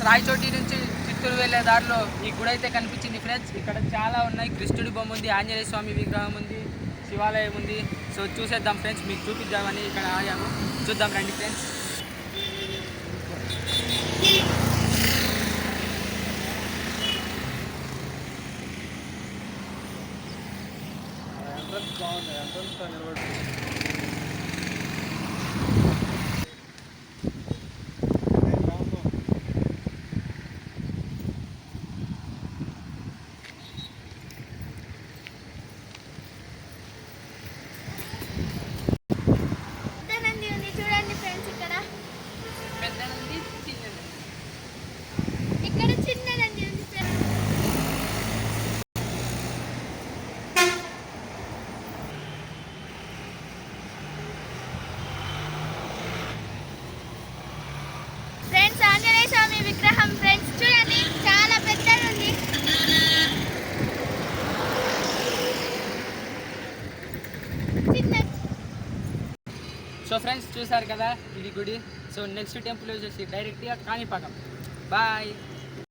రాయచోటి నుంచి చిత్తూరు వెళ్ళే దారిలో ఈ గుడి అయితే కనిపించింది ఫ్రెండ్స్. ఇక్కడ చాలా ఉన్నాయి. కృష్ణుడి బొమ్మ ఉంది, ఆంజనేయ స్వామి విగ్రహం ఉంది, శివాలయం ఉంది. సో చూసేద్దాం ఫ్రెండ్స్, మీకు చూపిద్దామని ఇక్కడ ఆగాము. చూద్దాం రండి ఫ్రెండ్స్. ఫ్రెండ్స్ ఆంజనేయ స్వామి విగ్రహం ఫ్రెండ్స్ చూడండి, చాలా పెద్దది ఉంది. సో ఫ్రెండ్స్ చూసారు కదా ఇది గుడి. సో నెక్స్ట్ టెంపుల్ వచ్చేసి డైరెక్ట్గా కాణిపాకం. బాయ్.